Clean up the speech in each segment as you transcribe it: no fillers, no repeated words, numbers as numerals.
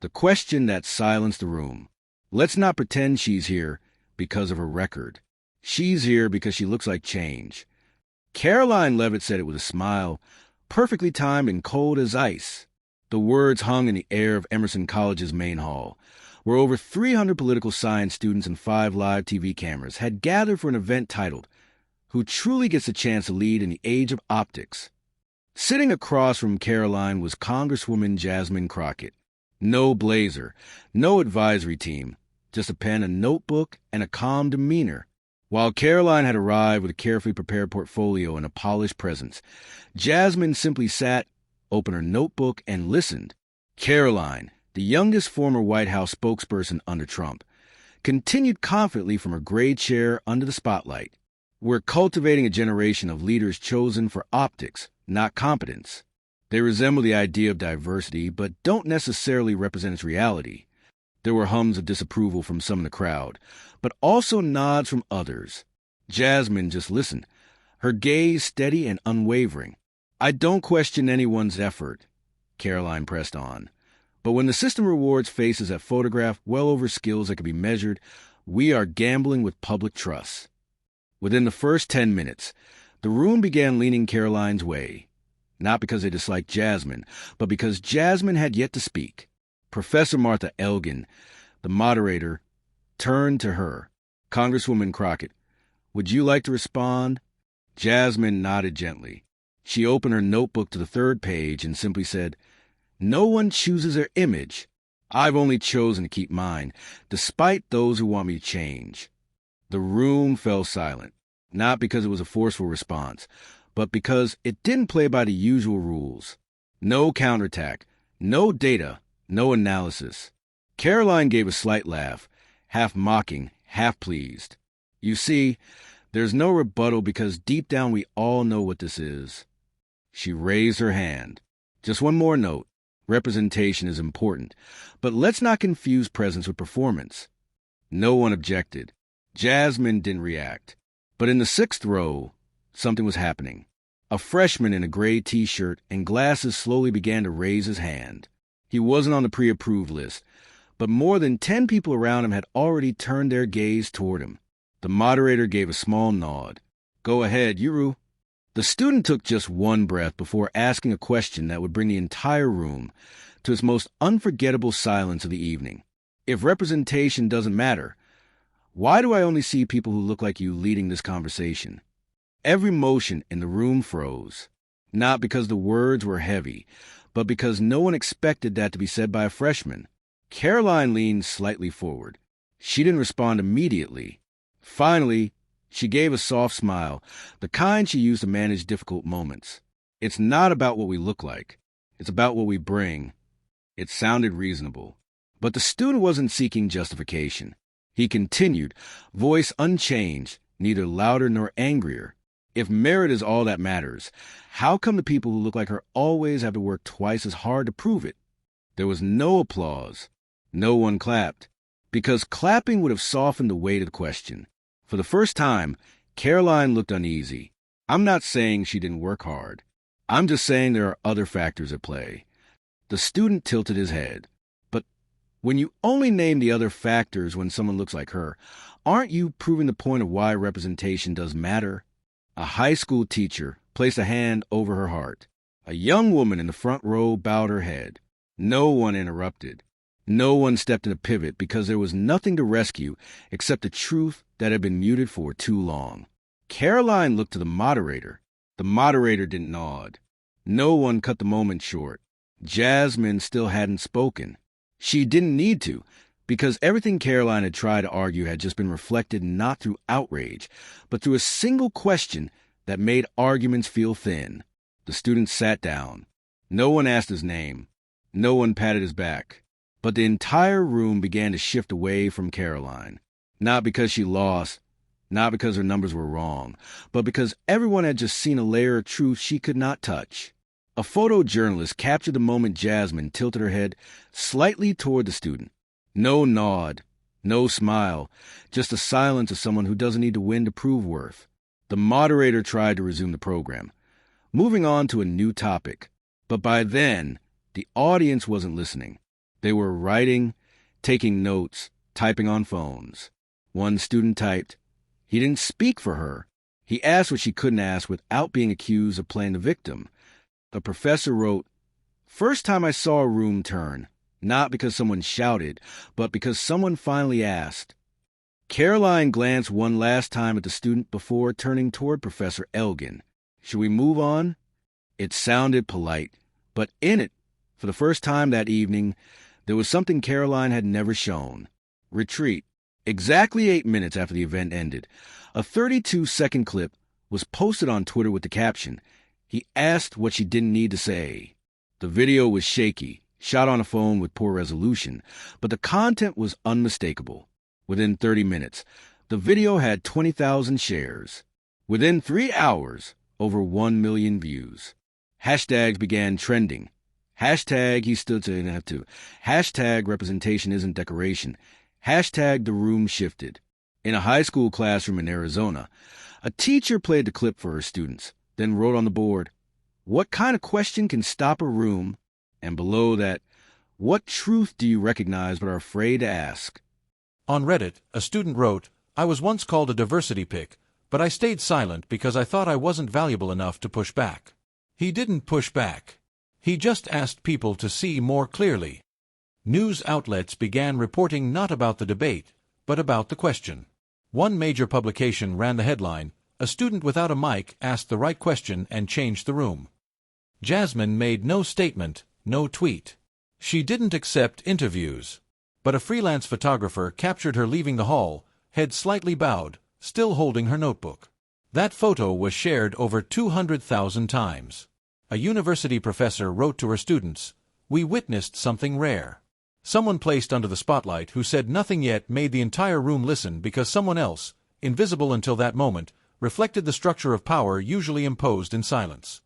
The question that silenced the room. Let's not pretend she's here because of her record. She's here because she looks like change. Caroline Levitt said it with a smile, perfectly timed and cold as ice. The words hung in the air of Emerson College's main hall, where over 300 political science students and 5 live TV cameras had gathered for an event titled, "Who Truly Gets a Chance to Lead in the Age of Optics?" Sitting across from Caroline was Congresswoman Jasmine Crockett. No blazer, no advisory team, just a pen, a notebook, and a calm demeanor. While Caroline had arrived with a carefully prepared portfolio and a polished presence, Jasmine simply sat, opened her notebook, and listened. Caroline, the youngest former White House spokesperson under Trump, continued confidently from her grade chair under the spotlight. "We're cultivating a generation of leaders chosen for optics, not competence. They resemble the idea of diversity, but don't necessarily represent its reality." There were hums of disapproval from some in the crowd, but also nods from others. Jasmine just listened, her gaze steady and unwavering. "I don't question anyone's effort," Caroline pressed on. "But when the system rewards faces that photograph well over skills that can be measured, we are gambling with public trust." Within the first 10 minutes, the room began leaning Caroline's way, not because they disliked Jasmine, but because Jasmine had yet to speak. Professor Martha Elgin, the moderator, turned to her. "Congresswoman Crockett, would you like to respond?" Jasmine nodded gently. She opened her notebook to the 3rd page and simply said, "No one chooses their image. I've only chosen to keep mine, despite those who want me to change." The room fell silent, not because it was a forceful response, but because it didn't play by the usual rules. No counterattack, no data, no analysis. Caroline gave a slight laugh, half mocking, half pleased. "You see, there's no rebuttal because deep down we all know what this is." She raised her hand. "Just one more note. Representation is important, but let's not confuse presence with performance." No one objected. Jasmine didn't react. But in the 6th row, something was happening. A freshman in a gray T-shirt and glasses slowly began to raise his hand. He wasn't on the pre-approved list, but more than 10 people around him had already turned their gaze toward him. The moderator gave a small nod. "Go ahead, Yuru." The student took just one breath before asking a question that would bring the entire room to its most unforgettable silence of the evening. "If representation doesn't matter, why do I only see people who look like you leading this conversation?" Every motion in the room froze, not because the words were heavy, but because no one expected that to be said by a freshman. Caroline leaned slightly forward. She didn't respond immediately. Finally, she gave a soft smile, the kind she used to manage difficult moments. "It's not about what we look like. It's about what we bring." It sounded reasonable. But the student wasn't seeking justification. He continued, voice unchanged, neither louder nor angrier. "If merit is all that matters, how come the people who look like her always have to work twice as hard to prove it?" There was no applause. No one clapped, because clapping would have softened the weight of the question. For the first time, Caroline looked uneasy. "I'm not saying she didn't work hard. I'm just saying there are other factors at play." The student tilted his head. "But when you only name the other factors when someone looks like her, aren't you proving the point of why representation does matter?" A high school teacher placed a hand over her heart. A young woman in the front row bowed her head. No one interrupted. No one stepped in a pivot because there was nothing to rescue except the truth that had been muted for too long. Caroline looked to the moderator. The moderator didn't nod. No one cut the moment short. Jasmine still hadn't spoken. She didn't need to, because everything Caroline had tried to argue had just been reflected not through outrage, but through a single question that made arguments feel thin. The student sat down. No one asked his name. No one patted his back. But the entire room began to shift away from Caroline. Not because she lost, not because her numbers were wrong, but because everyone had just seen a layer of truth she could not touch. A photojournalist captured the moment Jasmine tilted her head slightly toward the student. No nod, no smile, just the silence of someone who doesn't need to win to prove worth. The moderator tried to resume the program, moving on to a new topic. But by then, the audience wasn't listening. They were writing, taking notes, typing on phones. One student typed, "He didn't speak for her. He asked what she couldn't ask without being accused of playing the victim." The professor wrote, "First time I saw a room turn, not because someone shouted, but because someone finally asked." Karoline glanced one last time at the student before turning toward Professor Elgin. "Should we move on?" It sounded polite, but in it, for the first time that evening, there was something Karoline had never shown. Retreat. Exactly 8 minutes after the event ended, a 32-second clip was posted on Twitter with the caption, "He asked what she didn't need to say." The video was shaky, shot on a phone with poor resolution, but the content was unmistakable. Within 30 minutes, the video had 20,000 shares. Within 3 hours, over 1 million views. Hashtags began trending. Hashtag he stood to have to. Hashtag representation isn't decoration. Hashtag the room shifted. In a high school classroom in Arizona, a teacher played the clip for her students, then wrote on the board, "What kind of question can stop a room?" And below that, "What truth do you recognize but are afraid to ask?" On Reddit, a student wrote, "I was once called a diversity pick, but I stayed silent because I thought I wasn't valuable enough to push back." He didn't push back. He just asked people to see more clearly. News outlets began reporting not about the debate, but about the question. One major publication ran the headline, "A student without a mic asked the right question and changed the room." Jasmine made no statement, no tweet. She didn't accept interviews. But a freelance photographer captured her leaving the hall, head slightly bowed, still holding her notebook. That photo was shared over 200,000 times. A university professor wrote to her students, "We witnessed something rare." Someone placed under the spotlight who said nothing yet made the entire room listen because someone else, invisible until that moment, reflected the structure of power usually imposed in silence.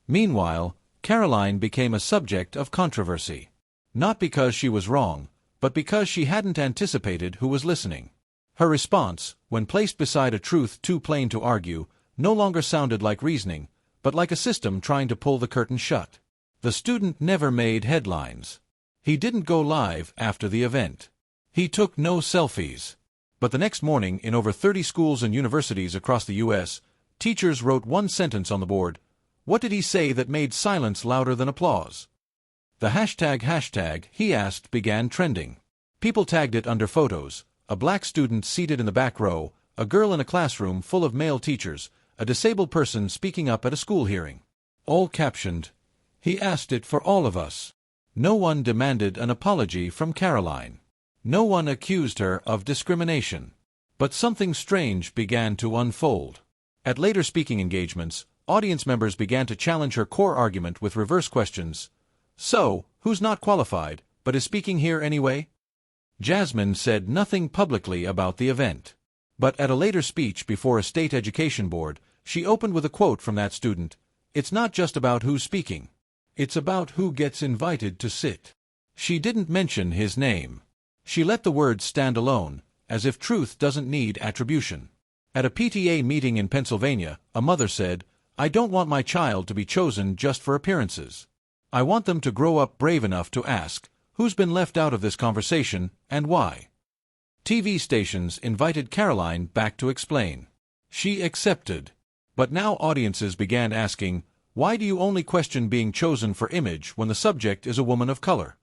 Meanwhile, Karoline became a subject of controversy. Not because she was wrong, but because she hadn't anticipated who was listening. Her response, when placed beside a truth too plain to argue, no longer sounded like reasoning, but like a system trying to pull the curtain shut. The student never made headlines. He didn't go live after the event. He took no selfies. But the next morning, in over 30 schools and universities across the U.S., teachers wrote one sentence on the board, "What did he say that made silence louder than applause?" The hashtag he asked began trending. People tagged it under photos: a black student seated in the back row, a girl in a classroom full of male teachers, a disabled person speaking up at a school hearing. All captioned, "He asked it for all of us." No one demanded an apology from Karoline. No one accused her of discrimination. But something strange began to unfold. At later speaking engagements, audience members began to challenge her core argument with reverse questions. "So, who's not qualified, but is speaking here anyway?" Jasmine said nothing publicly about the event. But at a later speech before a state education board, she opened with a quote from that student, "It's not just about who's speaking. It's about who gets invited to sit." She didn't mention his name. She let the words stand alone, as if truth doesn't need attribution. At a PTA meeting in Pennsylvania, a mother said, "I don't want my child to be chosen just for appearances. I want them to grow up brave enough to ask, who's been left out of this conversation, and why?" TV stations invited Karoline back to explain. She accepted. But now audiences began asking, "Why do you only question being chosen for image when the subject is a woman of color?"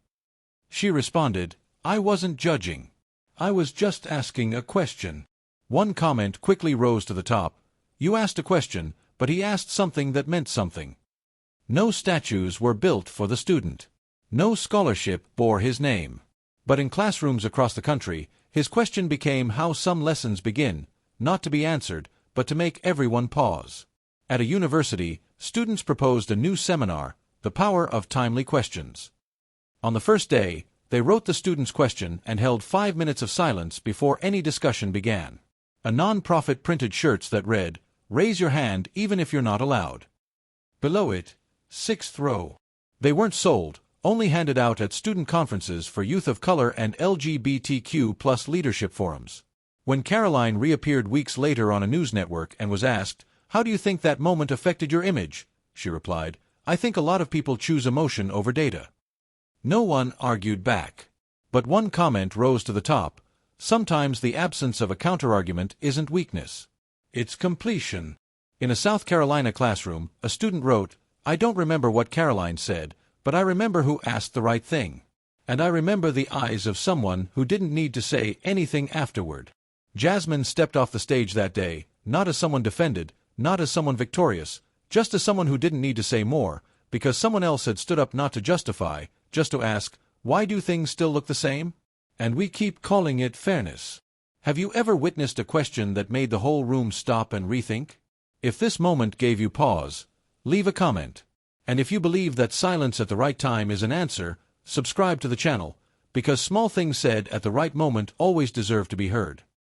She responded, "I wasn't judging. I was just asking a question." One comment quickly rose to the top, "You asked a question, but he asked something that meant something." No statues were built for the student. No scholarship bore his name. But in classrooms across the country, his question became how some lessons begin, not to be answered, but to make everyone pause. At a university, students proposed a new seminar, The Power of Timely Questions. On the first day, they wrote the student's question and held 5 minutes of silence before any discussion began. A non-profit printed shirts that read, "Raise your hand even if you're not allowed." Below it, 6th row. They weren't sold, only handed out at student conferences for youth of color and LGBTQ+ leadership forums. When Karoline reappeared weeks later on a news network and was asked, "How do you think that moment affected your image?" she replied, "I think a lot of people choose emotion over data." No one argued back. But one comment rose to the top. Sometimes the absence of a counterargument isn't weakness. It's completion. In a South Carolina classroom, a student wrote, "I don't remember what Karoline said, but I remember who asked the right thing. And I remember the eyes of someone who didn't need to say anything afterward." Jasmine stepped off the stage that day, not as someone defended, not as someone victorious, just as someone who didn't need to say more, because someone else had stood up not to justify, just to ask, why do things still look the same? And we keep calling it fairness. Have you ever witnessed a question that made the whole room stop and rethink? If this moment gave you pause, leave a comment. And if you believe that silence at the right time is an answer, subscribe to the channel, because small things said at the right moment always deserve to be heard.